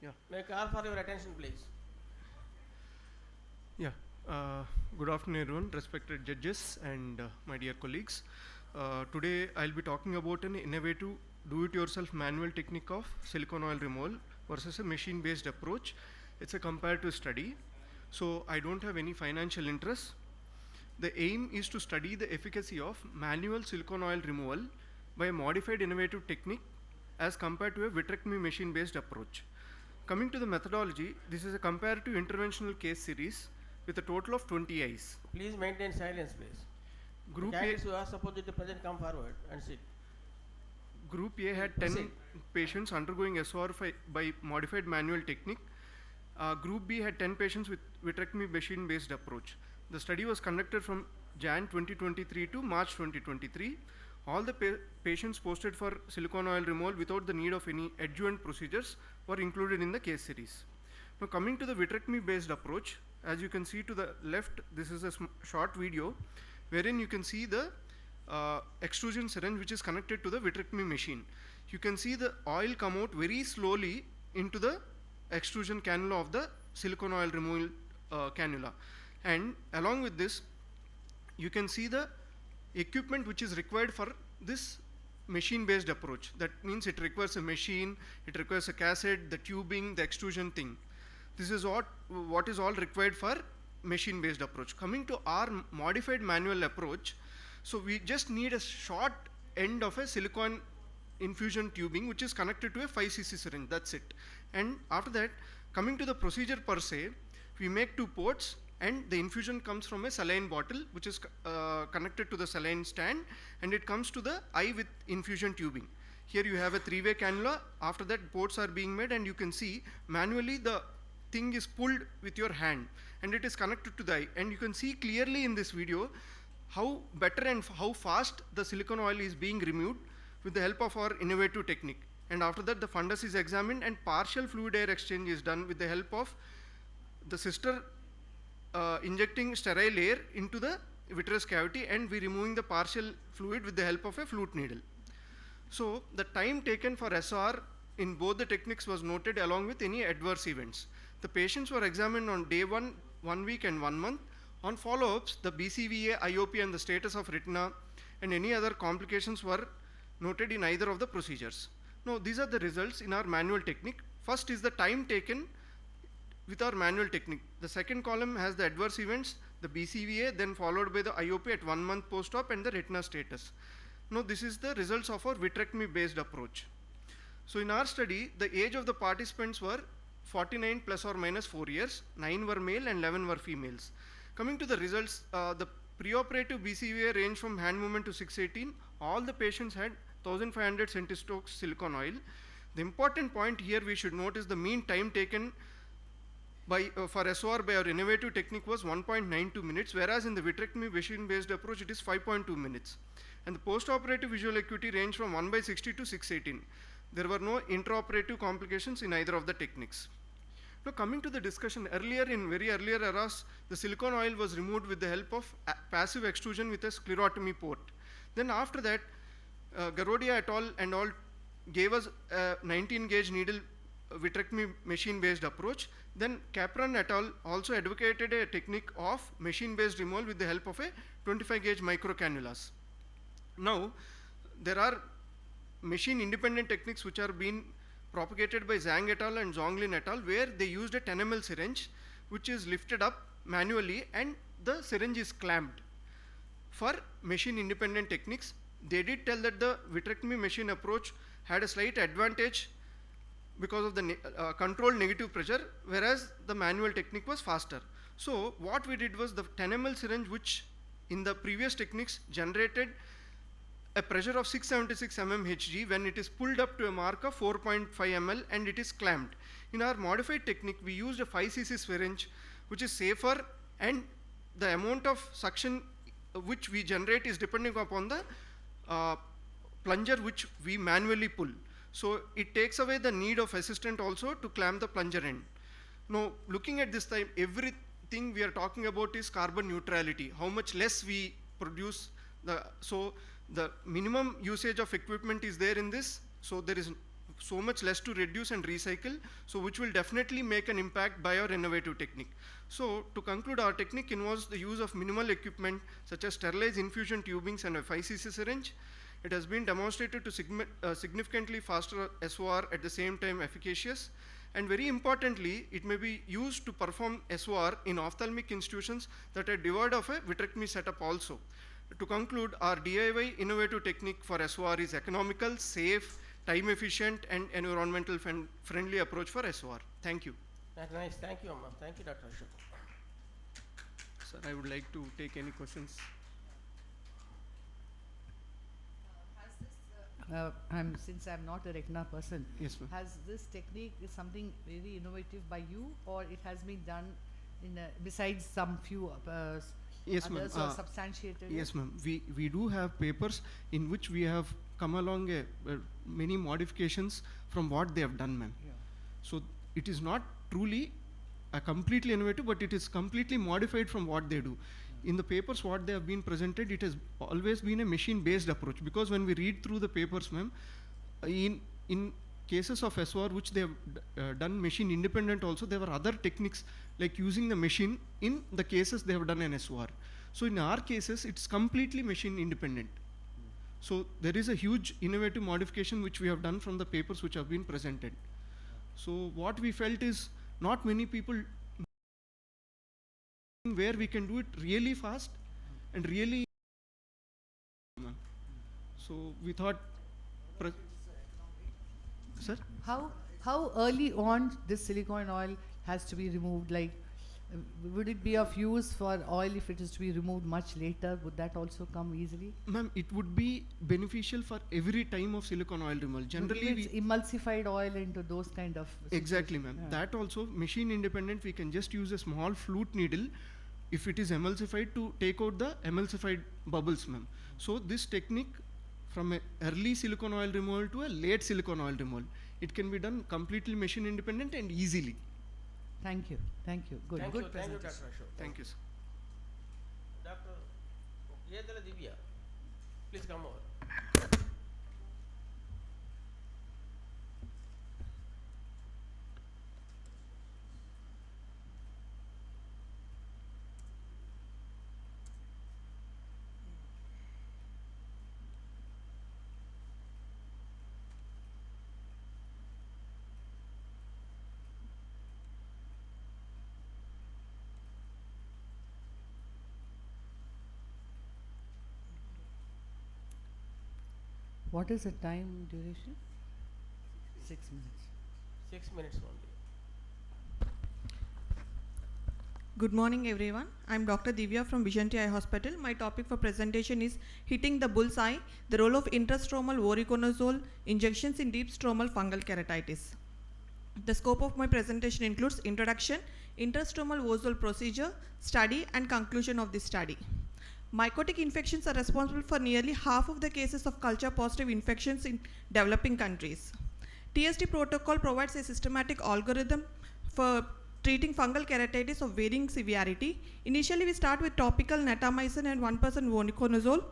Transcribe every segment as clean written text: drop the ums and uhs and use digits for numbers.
Yeah. May I call for your attention, please? Yeah. Good afternoon, everyone, respected judges and my dear colleagues. Today, I'll be talking about an innovative do-it-yourself manual technique of silicone oil removal versus a machine-based approach. It's a comparative study, so I don't have any financial interest. The aim is to study the efficacy of manual silicone oil removal by a modified innovative technique as compared to a vitrectomy machine-based approach. Coming to the methodology, this is a comparative interventional case series with a total of 20 eyes. Please maintain silence, please. The Group A, candidates who are supposed to present come forward and sit. Group A had Proceed. 10 patients undergoing SOR by modified manual technique. Group B had 10 patients with vitrectomy machine-based approach. The study was conducted from Jan 2023 to March 2023. All the patients posted for silicone oil removal without the need of any adjuvant procedures were included in the case series. Now coming to the vitrectomy-based approach, as you can see to the left, this is a short video wherein you can see the extrusion syringe which is connected to the vitrectomy machine. You can see the oil come out very slowly into the extrusion cannula of the silicone oil removal cannula, and along with this you can see the equipment which is required for this machine based approach. That means it requires a machine, it requires a cassette, the tubing, the extrusion thing. This is what is all required for machine based approach. Coming to our modified manual approach, so we just need a short end of a silicone infusion tubing which is connected to a 5cc syringe, that's it. And after that, coming to the procedure per se, we make 2 ports and the infusion comes from a saline bottle which is connected to the saline stand, and it comes to the eye with infusion tubing. Here you have a 3-way cannula. After that, ports are being made, and you can see manually the thing is pulled with your hand and it is connected to the eye, and you can see clearly in this video how better and how fast the silicone oil is being removed with the help of our innovative technique. And after that, the fundus is examined and partial fluid air exchange is done with the help of the sister injecting sterile air into the vitreous cavity, and we removing the partial fluid with the help of a flute needle. So the time taken for SR in both the techniques was noted along with any adverse events. The patients were examined on day 1, 1 week and 1 month. On follow-ups, the BCVA, IOP and the status of retina and any other complications were noted in either of the procedures. Now these are the results in our manual technique. First is the time taken with our manual technique. The second column has the adverse events, the BCVA, then followed by the IOP at 1 month post-op and the retina status. Now this is the results of our vitrectomy based approach. So in our study, the age of the participants were 49 plus or minus 4 years, 9 were male and 11 were females. Coming to the results, the preoperative BCVA ranged from hand movement to 618. All the patients had 1500 centistokes silicone oil. The important point here we should note is the mean time taken for SOR by our innovative technique was 1.92 minutes, whereas in the vitrectomy machine based approach it is 5.2 minutes. And the post-operative visual acuity ranged from 1/60 to 618. There were no intraoperative complications in either of the techniques. Now coming to the discussion, in very earlier eras, the silicone oil was removed with the help of passive extrusion with a sclerotomy port. Then after that, Garodia et al. And all gave us a 19 gauge needle vitrectomy machine based approach. Then Capron et al. Also advocated a technique of machine based removal with the help of a 25 gauge microcannulas. Now there are machine independent techniques which are being propagated by Zhang et al. And Zonglin et al., where they used a 10 ml syringe which is lifted up manually and the syringe is clamped. For machine independent techniques, they did tell that the vitrectomy machine approach had a slight advantage because of the controlled negative pressure, whereas the manual technique was faster. So what we did was the 10 ml syringe, which in the previous techniques generated a pressure of 676 mmHg, when it is pulled up to a mark of 4.5 ml and it is clamped. In our modified technique, we used a 5cc syringe which is safer, and the amount of suction which we generate is depending upon the plunger which we manually pull. So it takes away the need of assistant also to clamp the plunger end. Now looking at this time, everything we are talking about is carbon neutrality, how much less we produce. So the minimum usage of equipment is there in this, so there is so much less to reduce and recycle, so which will definitely make an impact by our innovative technique. So to conclude, our technique involves the use of minimal equipment such as sterilized infusion tubings and a 5cc syringe. It has been demonstrated to significantly faster SOR, at the same time efficacious. And very importantly, it may be used to perform SOR in ophthalmic institutions that are devoid of a vitrectomy setup also. To conclude, our DIY innovative technique for SOR is economical, safe, time efficient, and environmental friendly approach for SOR. Thank you. That's nice. Thank you, Amma. Thank you, Dr. Ashok. Sir, I would like to take any questions. Since I'm not a retina person, Yes, ma'am. has this technique is something very innovative by you, or it has been done in besides some few Yes, ma'am. others or substantiated? Yes, ma'am. We do have papers in which we have come along many modifications from what they have done, ma'am. Yeah. So it is not truly a completely innovative, but it is completely modified from what they do. In the papers what they have been presented, it has always been a machine based approach, because when we read through the papers, ma'am, in cases of SOR which they have done machine independent also, there were other techniques like using the machine in the cases they have done an SOR. So in our cases it's completely machine independent. So there is a huge innovative modification which we have done from the papers which have been presented. So what we felt is, not many people where we can do it really fast and really, so we thought, sir? How early on this silicone oil has to be removed? Like, would it be of use for oil if it is to be removed much later? Would that also come easily? Ma'am, it would be beneficial for every time of silicone oil removal. Generally, it's emulsified oil into those kind of exactly, ma'am. Yeah. That also machine independent. We can just use a small flute needle if it is emulsified to take out the emulsified bubbles, ma'am. So this technique, from a early silicone oil removal to a late silicone oil removal, it can be done completely machine independent and easily. Thank you. Thank you. Good. Thank Good you, Dr. presentation. Ashok. Thank you, sir. Dr. Yedala Divya, please come over. What is the time duration? 6 minutes. 6 minutes only. Good morning everyone. I am Dr. Divya from Vision Eye Hospital. My topic for presentation is hitting the bullseye, the role of intrastromal voriconazole injections in deep stromal fungal keratitis. The scope of my presentation includes introduction, intrastromal vosal procedure, study and conclusion of this study. Mycotic infections are responsible for nearly half of the cases of culture positive infections in developing countries. TST protocol provides a systematic algorithm for treating fungal keratitis of varying severity. Initially, we start with topical natamycin and 1% voriconazole,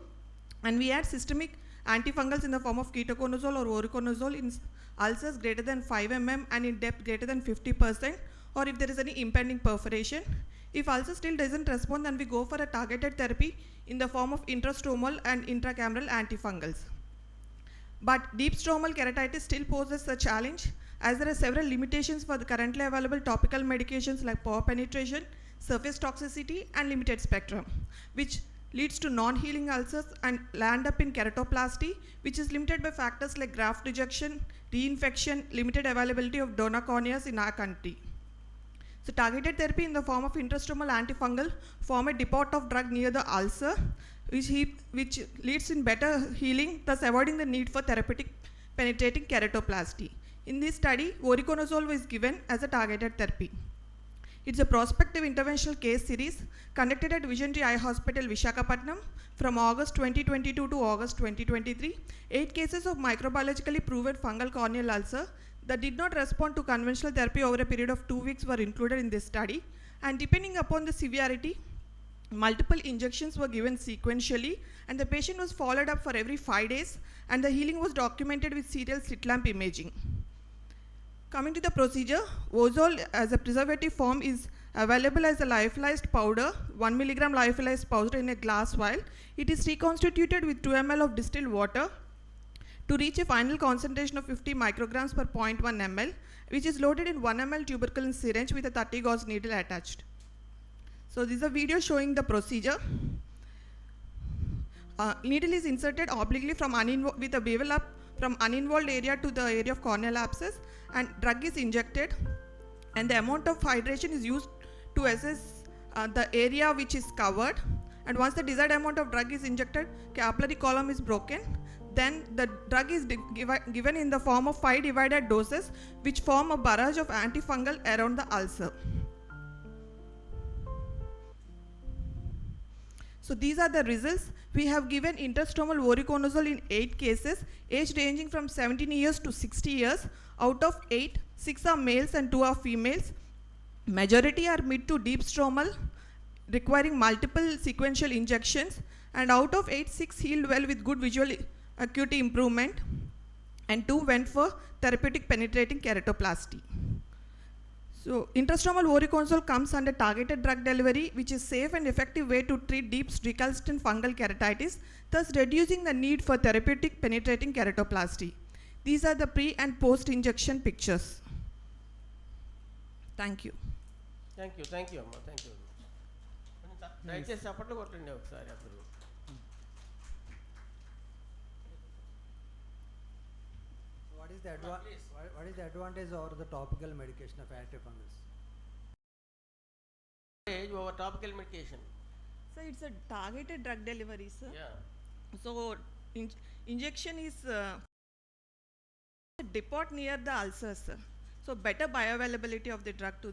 and we add systemic antifungals in the form of ketoconazole or voriconazole in ulcers greater than 5 mm and in depth greater than 50%, or if there is any impending perforation. If ulcer still doesn't respond, then we go for a targeted therapy in the form of intrastromal and intracameral antifungals. But deep stromal keratitis still poses a challenge, as there are several limitations for the currently available topical medications like pore penetration, surface toxicity and limited spectrum, which leads to non-healing ulcers and land up in keratoplasty, which is limited by factors like graft rejection, reinfection, limited availability of donor corneas in our country. So targeted therapy in the form of intrastromal antifungal form a depot of drug near the ulcer, which leads in better healing, thus avoiding the need for therapeutic penetrating keratoplasty. In this study, voriconazole was given as a targeted therapy. It's a prospective interventional case series conducted at Vision Eye Hospital, Visakhapatnam from August 2022 to August 2023. 8 cases of microbiologically proven fungal corneal ulcer that did not respond to conventional therapy over a period of 2 weeks were included in this study, and depending upon the severity, multiple injections were given sequentially, and the patient was followed up for every 5 days, and the healing was documented with serial slit lamp imaging. Coming to the procedure, ozol as a preservative form is available as a lyophilized powder, 1 milligram lyophilized powder in a glass vial. It is reconstituted with 2 ml of distilled water to reach a final concentration of 50 micrograms per 0.1 ml, which is loaded in 1 ml tuberculin syringe with a 30 gauge needle attached. So this is a video showing the procedure. Needle is inserted obliquely from with a bevel up from uninvolved area to the area of corneal abscess, and drug is injected, and the amount of hydration is used to assess the area which is covered. And once the desired amount of drug is injected, capillary column is broken. Then the drug is given in the form of 5 divided doses, which form a barrage of antifungal around the ulcer. So these are the results. We have given intrastromal voriconazole in 8 cases, age ranging from 17 years to 60 years. Out of 8, 6 are males and 2 are females. Majority are mid to deep stromal, requiring multiple sequential injections. And out of 8, 6 healed well with good visual acuity improvement, and 2 went for therapeutic penetrating keratoplasty. So intrastromal voriconazole comes under targeted drug delivery, which is safe and effective way to treat deep recalcitrant fungal keratitis, thus reducing the need for therapeutic penetrating keratoplasty. These are the pre and post injection pictures. Thank you. Thank you, Amma. Thank you very much. దయచేసి చప్పట్లు కొట్టండి ఒకసారి అందరూ. What is the advantage over the topical medication of antifungals? Over topical medication. So it's a targeted drug delivery, sir. Yeah. So injection is depot near the ulcer, sir. So better bioavailability of the drug to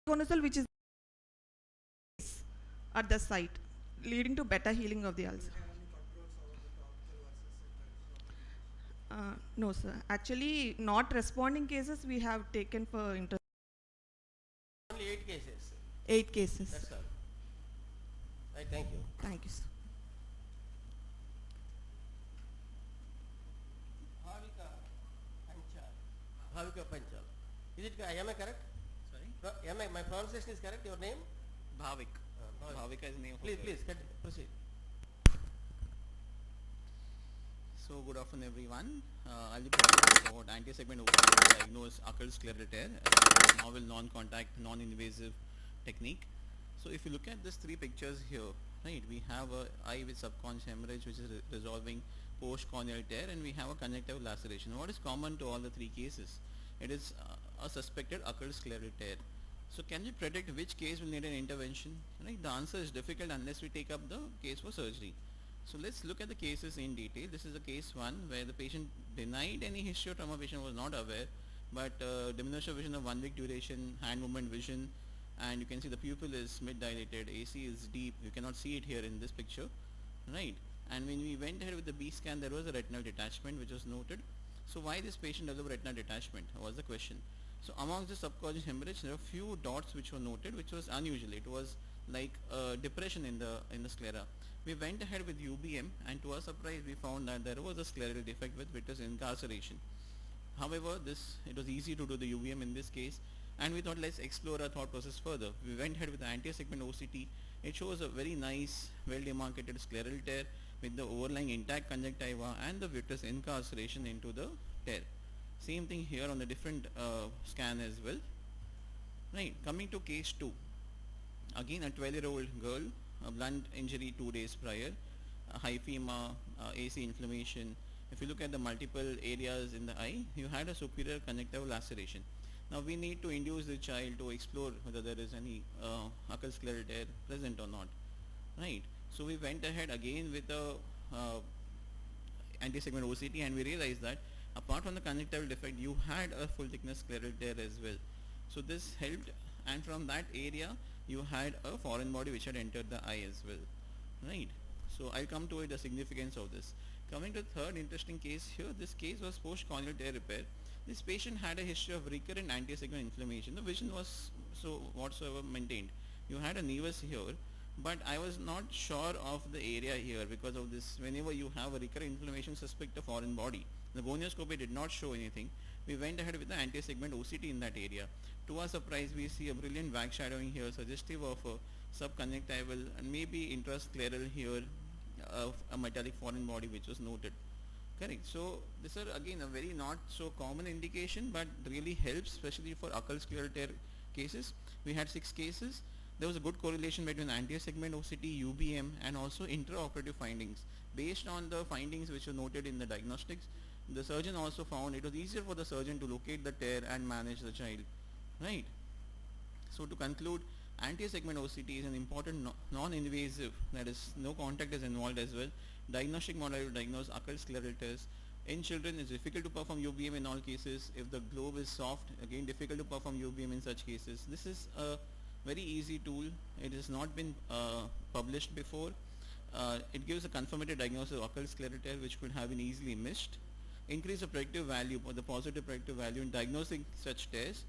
voriconazole, which is at the site, leading to better healing of the ulcer. No, sir. Actually, not responding cases we have taken for Only 8 cases. 8 cases. That's all. Right, thank you. Thank you, sir. Bhavika Panchal. Is it, am I correct? Sorry? My pronunciation is correct? Your name? Bhavik. Bhavika is the name of Please, the- please, proceed. So good afternoon everyone. I'll be presenting about anti-segment overload diagnosed occult scleral tear, a novel non-contact, non-invasive technique. So if you look at these 3 pictures here, right, we have a eye with subconscious hemorrhage which is resolving post-corneal tear, and we have a conjunctival laceration. What is common to all the 3 cases? It is a suspected occult scleral tear. So can we predict which case will need an intervention? Right, the answer is difficult unless we take up the case for surgery. So let's look at the cases in detail. This is a case 1 where the patient denied any history of trauma, patient was not aware, but diminution of vision of 1 week duration, hand movement vision, and you can see the pupil is mid dilated, AC is deep, you cannot see it here in this picture, right? And when we went ahead with the B scan, there was a retinal detachment which was noted. So why this patient developed retinal detachment was the question. So amongst the subconscious hemorrhage, there were few dots which were noted, which was unusual. It was like depression in the sclera. We went ahead with UBM, and to our surprise we found that there was a scleral defect with vitreous incarceration. However, it was easy to do the UBM in this case, and we thought let's explore our thought process further. We went ahead with the anti-segment OCT. It shows a very nice, well demarcated scleral tear with the overlying intact conjunctiva and the vitreous incarceration into the tear. Same thing here on a different scan as well. Right, coming to case 2. Again a 12-year-old girl, a blunt injury 2 days prior, hyphema, AC inflammation. If you look at the multiple areas in the eye, you had a superior conjunctival laceration. Now we need to induce the child to explore whether there is any occult scleral tear present or not. Right. So we went ahead again with the anti-segment OCT, and we realized that apart from the conjunctival defect, you had a full thickness scleral tear as well. So this helped, and from that area you had a foreign body which had entered the eye as well. Right. So I'll come to it, the significance of this. Coming to the third interesting case here, this case was post-corneal tear repair. This patient had a history of recurrent anti-segment inflammation. The vision was so whatsoever maintained. You had a nevus here, but I was not sure of the area here because of this. Whenever you have a recurrent inflammation, suspect a foreign body. The gonioscopy did not show anything. We went ahead with the anti-segment OCT in that area. To our surprise, we see a brilliant back shadowing here, suggestive of a subconjunctival and maybe intrascleral here of a metallic foreign body which was noted. Correct. So these are again a very not so common indication, but really helps, especially for occult scleral tear cases. We had 6 cases. There was a good correlation between anterior segment OCT, UBM, and also intraoperative findings. Based on the findings which were noted in the diagnostics, the surgeon also found it was easier for the surgeon to locate the tear and manage the child. Right. So to conclude, anterior segment OCT is an important non-invasive, that is no contact is involved as well, diagnostic model to diagnose occult scleral tears. In children, it's difficult to perform UBM in all cases. If the globe is soft, again difficult to perform UBM in such cases. This is a very easy tool. It has not been published before. It gives a confirmative diagnosis of occult scleral tear which could have been easily missed. Increase the predictive value or the positive predictive value in diagnosing such tears.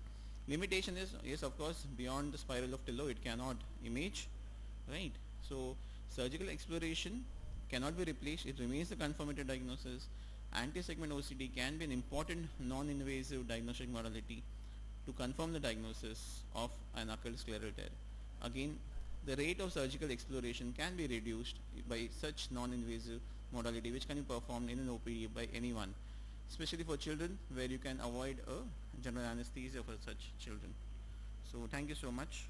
Limitation is, yes, of course, beyond the spiral of Tillow it cannot image, right? So surgical exploration cannot be replaced. It remains the confirmative diagnosis. Anti-segment OCT can be an important non-invasive diagnostic modality to confirm the diagnosis of an occult scleral tear. Again, the rate of surgical exploration can be reduced by such non-invasive modality which can be performed in an OPD by anyone, especially for children where you can avoid a general anesthesia for such children. So thank you so much.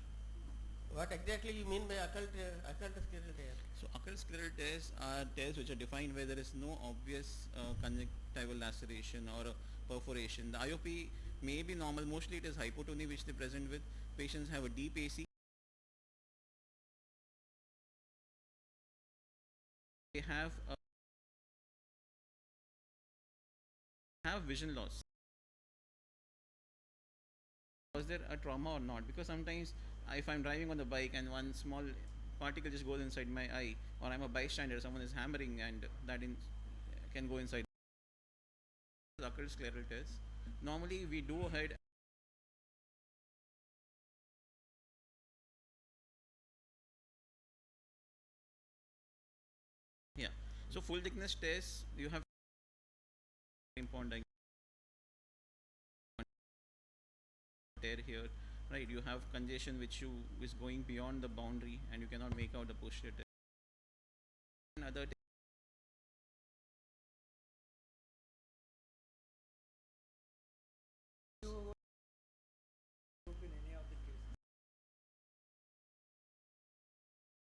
What exactly you mean by occult scleral tear? So occult scleral tears are tears which are defined where there is no obvious conjunctival laceration or a perforation. The IOP may be normal. Mostly it is hypotony which they present with. Patients have a deep AC. They have vision loss. Was there a trauma or not? Because sometimes if I'm driving on the bike and one small particle just goes inside my eye, or I'm a bystander, someone is hammering and that can go inside. Occult scleral tears. Normally we do ahead. Yeah. So full thickness tears, you have important tear here, right? You have congestion which is going beyond the boundary and you cannot make out the posterior tear. Another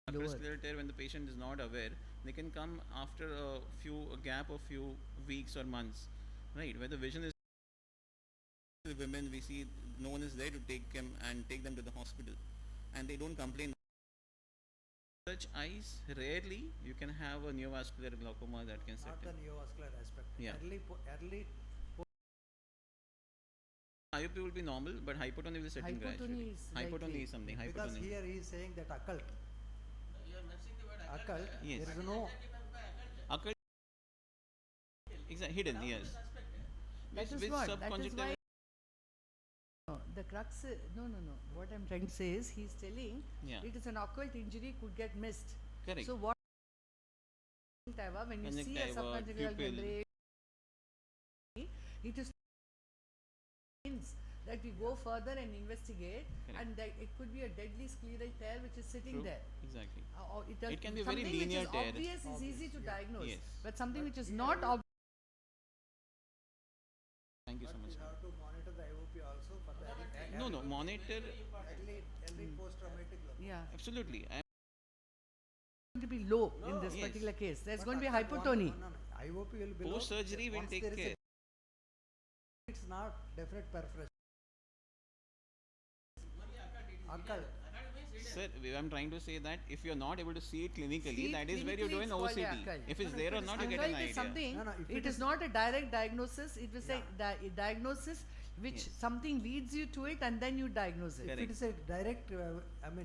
occult scleral tear, when the patient is not aware, they can come after a gap of few weeks or months, right? Where the vision is women, we see no one is there to take them and take them to the hospital, and they don't complain. Such eyes, rarely you can have a neovascular glaucoma that can set Not the in. neovascular aspect. Yeah. Early IOP will be normal, but hypotony will set in Hypotony gradually. is Hypotony likely. is something. because Hypotony. here he is saying that occult. You are mentioning the word Occult. Yes. There is no. Occult. Exactly. Hidden. Yes. That is With what. That is subconjunctival. why. No, the crux. No. What I'm trying to say is he's telling Yeah. it is an occult injury could get missed. Correct. So what? When you see a Conjunctiva, subconjunctival pupil. membrane, it is means that we go further and investigate, Correct. and that it could be a deadly scleral tear which is sitting True. there. Exactly. Or It can be very something linear which is tear. obvious is easy to Yeah. diagnose, Yes. but something But which is here not we- obvious. Thank you so But much. we have to monitor the IOP also for the No. Monitor. early post-traumatic glaucoma. Yeah, Absolutely. going to be low in this Yes. particular case. There's But going to be after hypotony. No. IOP will be low. Post surgery will Once take there is a- care. It's not definite perforation. Occult. Sir, I'm trying to say that if you're not able to see it clinically, See, that is where you do clinically an it's called OCT. occult. If it's No, there if or it not, is you get an Occult is idea. something. No, if it it is is- not a direct diagnosis. It was a diagnosis which Yes. something leads you to it, and then you diagnose it. If Correct. it is a direct,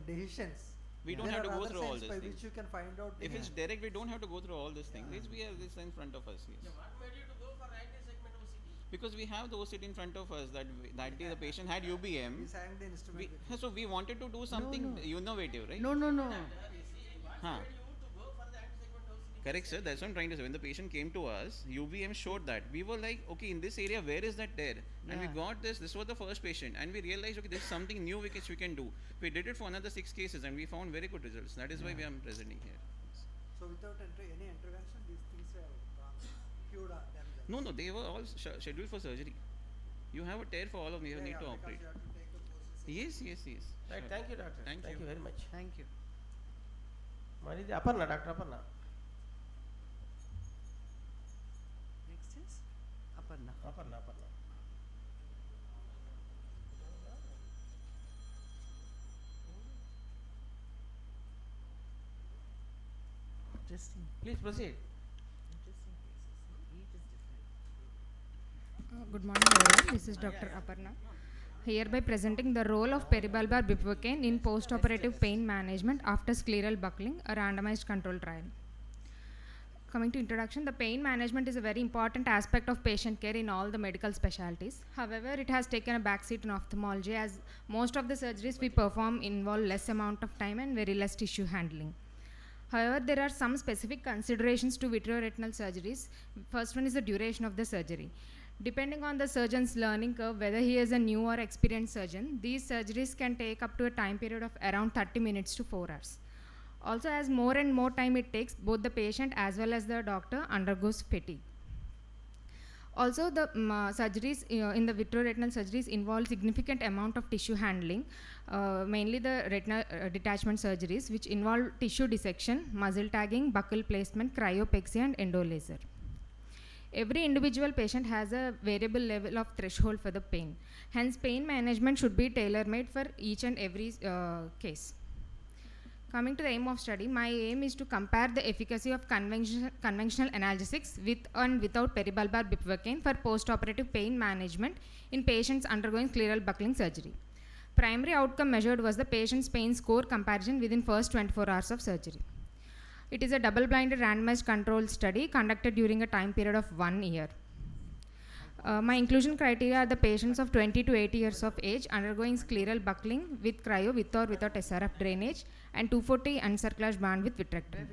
decisions. We don't there have to are go other through all signs these by things. which you can find out. If it's direct, we don't have to go through all these things. We have this in front of us. Yes. What made you to go for anti-segment OCT? Because we have the OCT in front of us. That day the patient had UBM. He's having the instrument. with him. So we wanted to do something no. innovative, right? No. See, what Huh. made you to go for the anti-segment OCT? Correct, sir. That's what I'm trying to say. When the patient came to us, UVM showed that. We were like, okay, in this area, where is that tear? And we Yeah. got this. This was the first patient. And we realized, okay, this is something new which we can do. We did it for another 6 cases and we found very good results. That is why we are presenting here. So without any intervention, these things have cured them. No, no, they were all scheduled for surgery. You have a tear for all of them. You need to operate. You have to take a course. Yes, yes, yes. Right, Sure. thank you, doctor. Thank you you. very much. Thank you. మరి ఇది Aparna doctor Aparna. Next is Aparna. Aparna Aparna. Interesting. Please proceed. Interesting cases. Each is different. Good morning everyone, this is Dr. Aparna. Hereby presenting the role of peribulbar bupivacaine in post-operative pain management after scleral buckling, a randomized control trial. Coming to introduction, the pain management is a very important aspect of patient care in all the medical specialties. However, it has taken a backseat in ophthalmology as most of the surgeries we perform involve less amount of time and very less tissue handling. However, there are some specific considerations to vitreoretinal surgeries. First one is the duration of the surgery. Depending on the surgeon's learning curve, whether he is a new or experienced surgeon, these surgeries can take up to a time period of around 30 minutes to 4 hours. Also, as more and more time it takes, both the patient as well as the doctor undergoes fatigue. Also, the surgeries in the vitreoretinal surgeries involve significant amount of tissue handling, mainly the retinal detachment surgeries, which involve tissue dissection, muzzle tagging, buccal placement, cryopexy, and endolaser. Every individual patient has a variable level of threshold for the pain. Hence, pain management should be tailor-made for each and every case. Coming to the aim of study, my aim is to compare the efficacy of conventional analgesics with and without peribulbar bupivacaine for post-operative pain management in patients undergoing scleral buckling surgery. Primary outcome measured was the patient's pain score comparison within first 24 hours of surgery. It is a double-blinded randomized controlled study conducted during a time period of 1 year. My inclusion criteria are the patients of 20 to 80 years of age undergoing scleral buckling with cryo with or without SRF drainage and 240 uncerclage band with vitrectomy.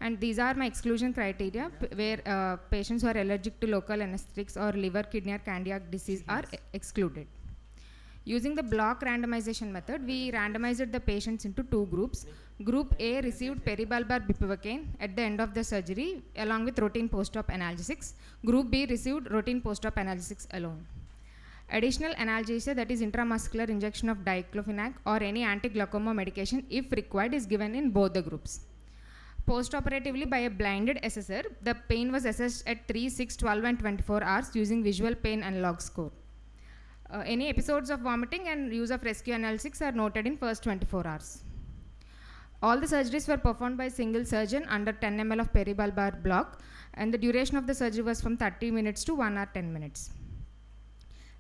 And these are my exclusion criteria where patients who are allergic to local anesthetics or liver, kidney or cardiac disease are excluded. Using the block randomization method, we randomized the patients into 2 groups. Group A received peribulbar bupivacaine at the end of the surgery along with routine post-op analgesics. Group B received routine post-op analgesics alone. Additional analgesia, that is intramuscular injection of diclofenac or any anti-glaucoma medication if required, is given in both the groups. Post-operatively by a blinded assessor, the pain was assessed at 3, 6, 12 and 24 hours using visual pain analog score. Any episodes of vomiting and use of rescue analgesics are noted in first 24 hours. All the surgeries were performed by a single surgeon under 10 ml of peribulbar block, and the duration of the surgery was from 30 minutes to 1 hour 10 minutes.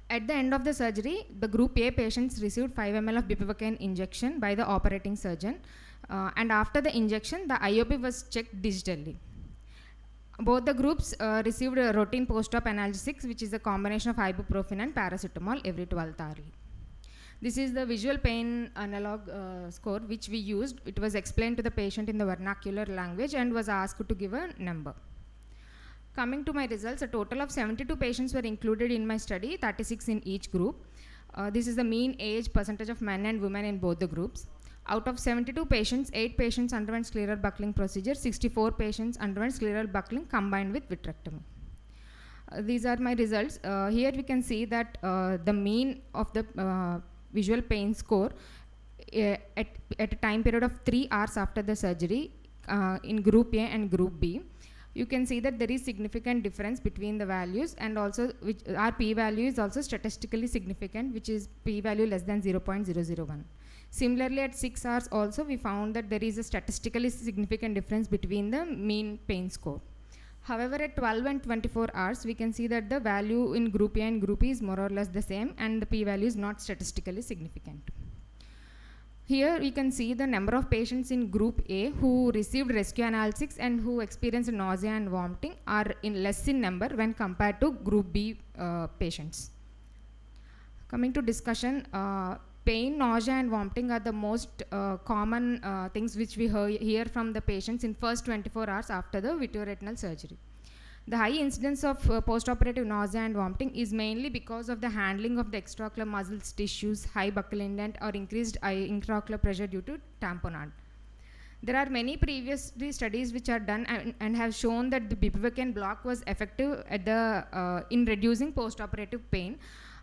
At the end of the surgery, the group A patients received 5 ml of bupivacaine injection by the operating surgeon, and after the injection, the IOP was checked digitally. Both the groups received a routine post-op analgesics, which is a combination of ibuprofen and paracetamol every 12th hourly. This is the visual pain analog score which we used. It was explained to the patient in the vernacular language and was asked to give a number. Coming to my results, a total of 72 patients were included in my study, 36 in each group. This is the mean age percentage of men and women in both the groups. Out of 72 patients, 8 patients underwent scleral buckling procedure, 64 patients underwent scleral buckling combined with vitrectomy. These are my results. Here we can see that the mean of the visual pain score at a time period of 3 hours after the surgery in group A and group B. You can see that there is significant difference between the values, and also which our p-value is also statistically significant, which is p-value less than 0.001. Similarly, at 6 hours also we found that there is a statistically significant difference between the mean pain score. However, at 12 and 24 hours, we can see that the value in group A and group B is more or less the same, and the p-value is not statistically significant. Here we can see the number of patients in group A who received rescue analgesics and who experienced nausea and vomiting are in less in number when compared to group B patients. Coming to discussion, pain, nausea and vomiting are the most common things which we hear from the patients in first 24 hours after the vitreoretinal surgery. The high incidence of postoperative nausea and vomiting is mainly because of the handling of the extraocular muscles, tissues, high buccal indent or increased intraocular pressure due to tamponade. There are many previous studies which are done and have shown that the bupivacaine block was effective at the, in reducing postoperative pain.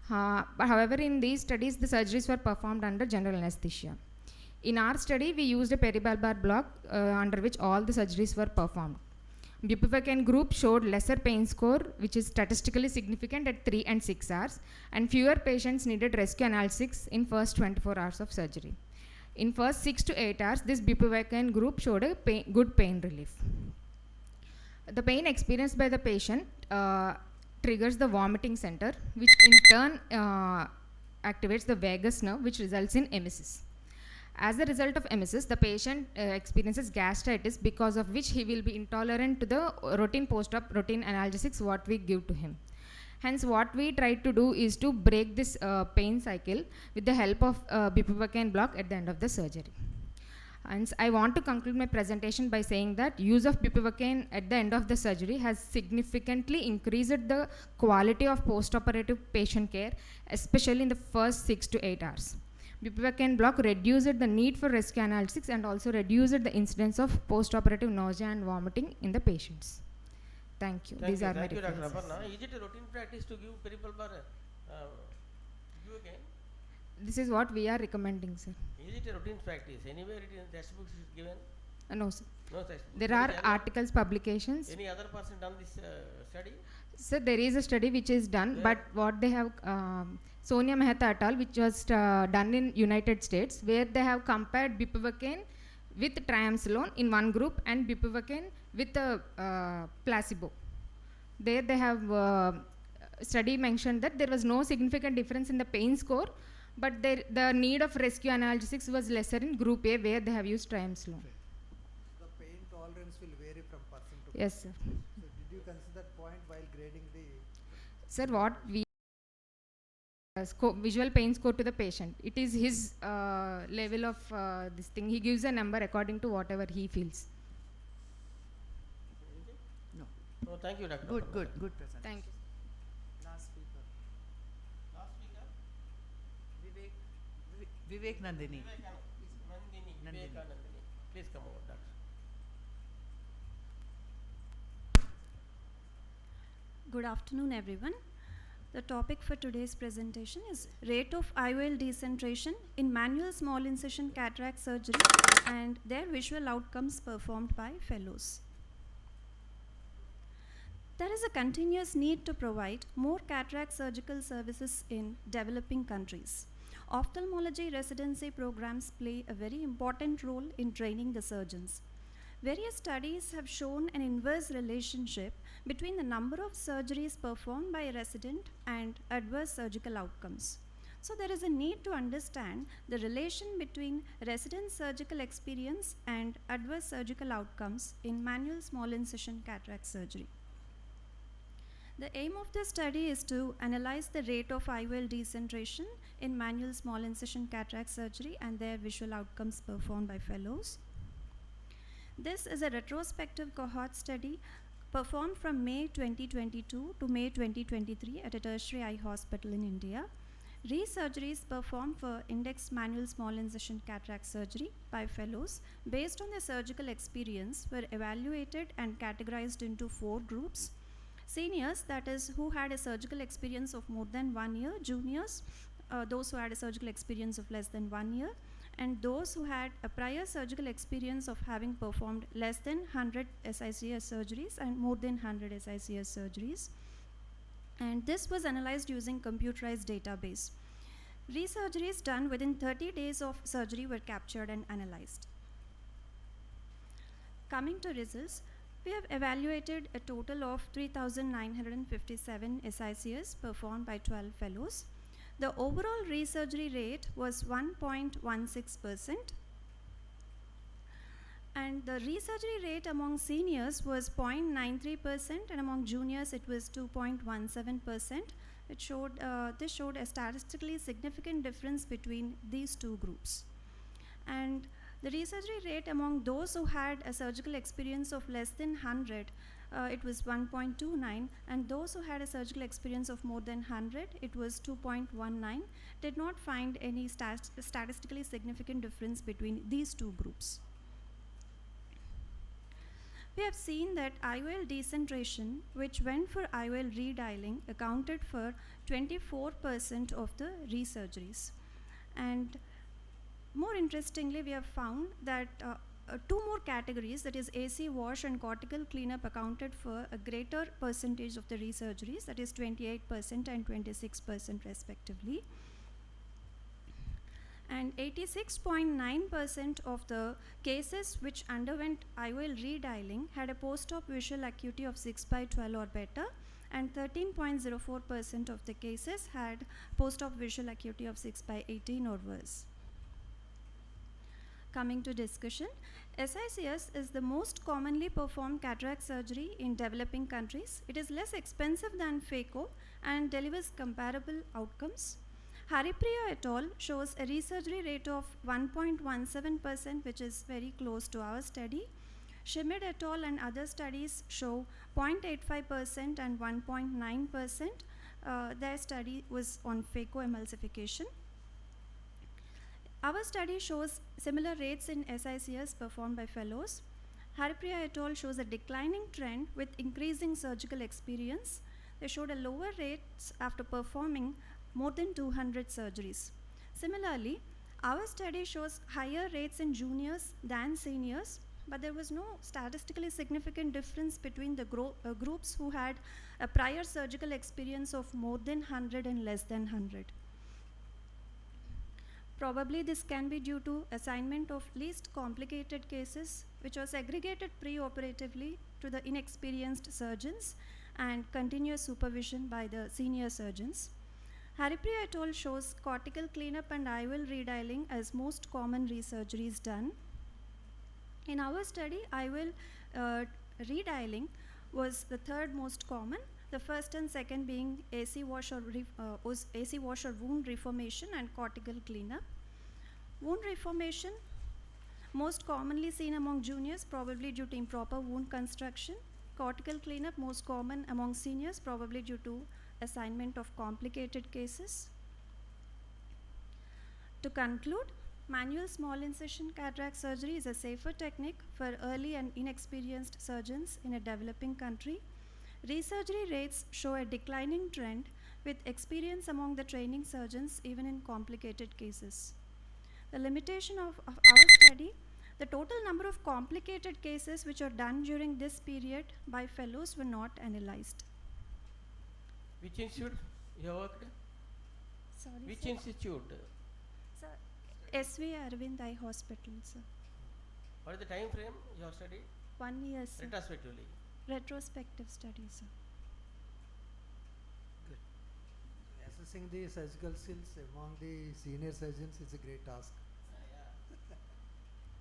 But however, in these studies, the surgeries were performed under general anesthesia. In our study, we used a peribulbar block under which all the surgeries were performed. Bupivacaine group showed lesser pain score, which is statistically significant at 3 and 6 hours, and fewer patients needed rescue analgesics in first 24 hours of surgery. In first 6 to 8 hours, this bupivacaine group showed a good pain relief. The pain experienced by the patient triggers the vomiting center, which in turn activates the vagus nerve, which results in emesis. As a result of emesis, the patient experiences gastritis, because of which he will be intolerant to the routine post-op routine analgesics what we give to him. Hence, what we try to do is to break this pain cycle with the help of bupivacaine block at the end of the surgery. And I want to conclude my presentation by saying that use of bupivacaine at the end of the surgery has significantly increased the quality of post-operative patient care, especially in the first 6 to 8 hours. Bupivacaine block reduced the need for rescue analgesics and also reduced the incidence of post-operative nausea and vomiting in the patients. Thank you. These are my Thank you, Dr. references. Aparna. Is it a routine practice to give peribulbar bupivacaine? This is what we are recommending, sir. Is it a routine practice? Anywhere it in textbooks is given? No, sir. No textbook. There are articles, publications. Any other person done this study? Sir, there is a study which is done, but what they have, Sonia Mehta et al., which was done in United States, where they have compared bupivacaine with triamcinolone in one group and bupivacaine with a placebo. There they have study mentioned that there was no significant difference in the pain score, but the need of rescue analgesics was lesser in group A, where they have used triamcinolone. The pain tolerance will vary from person to person. Yes, sir. So did you consider that point while grading the... Sir, what we visual pain score to the patient. It is his level of this thing. He gives a number according to whatever he feels. No. No, thank you, Dr. Good, Aparna. good presentation. Thank you. Last speaker. Last speaker? Vivek Nandini. Nandini. Nandini. Nandini. Please come over, doctor. Good afternoon, everyone. The topic for today's presentation is rate of IOL decentration in manual small incision cataract surgery and their visual outcomes performed by fellows. There is a continuous need to provide more cataract surgical services in developing countries. Ophthalmology residency programs play a very important role in training the surgeons. Various studies have shown an inverse relationship between the number of surgeries performed by a resident and adverse surgical outcomes. So there is a need to understand the relation between resident surgical experience and adverse surgical outcomes in manual small incision cataract surgery. The aim of the study is to analyze the rate of IOL decentration in manual small incision cataract surgery and their visual outcomes performed by fellows. This is a retrospective cohort study performed from May 2022 to May 2023 at a tertiary eye hospital in India. Re-surgeries performed for index manual small incision cataract surgery by fellows based on their surgical experience were evaluated and categorized into 4 groups. Seniors, that is, who had a surgical experience of more than 1 year, juniors, those who had a surgical experience of less than 1 year, and those who had a prior surgical experience of having performed less than 100 SICS surgeries and more than 100 SICS surgeries. And this was analyzed using computerized database. Resurgeries done within 30 days of surgery were captured and analyzed. Coming to results, we have evaluated a total of 3,957 SICS performed by 12 fellows. The overall resurgery rate was 1.16%, and the resurgery rate among seniors was 0.93%, and among juniors it was 2.17%, This showed a statistically significant difference between these two groups. And the resurgery rate among those who had a surgical experience of less than 100, it was 1.29, and those who had a surgical experience of more than 100, it was 2.19, did not find any statistically significant difference between these two groups. We have seen that IOL decentration, which went for IOL redialing, accounted for 24% of the resurgeries. And more interestingly, we have found that two more categories, that is AC wash and cortical cleanup, accounted for a greater percentage of the resurgeries, that is 28% and 26% respectively. And 86.9% of the cases which underwent IOL redialing had a post-op visual acuity of 6/12 or better, and 13.04% of the cases had post-op visual acuity of 6/18 or worse. Coming to discussion, SICS is the most commonly performed cataract surgery in developing countries. It is less expensive than phaco and delivers comparable outcomes. Haripriya et al. Shows a resurgery rate of 1.17%, which is very close to our study. Schmidt et al. And other studies show 0.85% and 1.9%. Their study was on phaco emulsification. Our study shows similar rates in SICS performed by fellows. Haripriya et al. Shows a declining trend with increasing surgical experience. They showed a lower rates after performing more than 200 surgeries. Similarly, our study shows higher rates in juniors than seniors, but there was no statistically significant difference between the groups who had a prior surgical experience of more than 100 and less than 100. Probably this can be due to assignment of least complicated cases, which was segregated pre-operatively to the inexperienced surgeons and continuous supervision by the senior surgeons. Haripriya et al. Shows cortical cleanup and IOL redialing as most common resurgeries done. In our study, IOL redialing was the third most common, the first and second being AC wash or wound reformation and cortical cleanup. Wound reformation, most commonly seen among juniors, probably due to improper wound construction. Cortical cleanup, most common among seniors, probably due to assignment of complicated cases. To conclude, manual small incision cataract surgery is a safer technique for early and inexperienced surgeons in a developing country. Resurgery rates show a declining trend with experience among the training surgeons even in complicated cases. The limitation of our study, the total number of complicated cases which are done during this period by fellows were not analyzed. Which institute you have worked? Sorry, Which sir. institute? Sir, SV Arvind Eye Hospital, sir. What is the time frame you have studied? 1 year, sir. Retrospectively. Retrospective study, sir. Good. Assessing the surgical skills among the senior surgeons is a great task.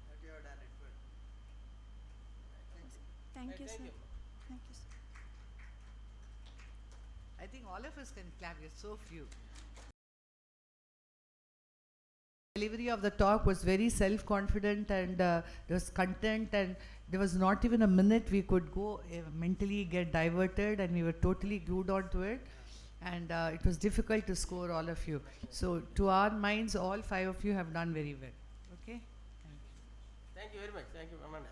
But you have done it good. Thank you, Thank sir. you. Thank you, sir. I think all of us can clap. You're so few. Delivery of the talk was very self-confident, and there was content, and there was not even a minute we could go mentally get diverted, and we were totally glued onto it, and it was difficult to score all of you. So to our minds, all 5 of you have done very well. Okay? Thank you very much. Thank you, Amanda.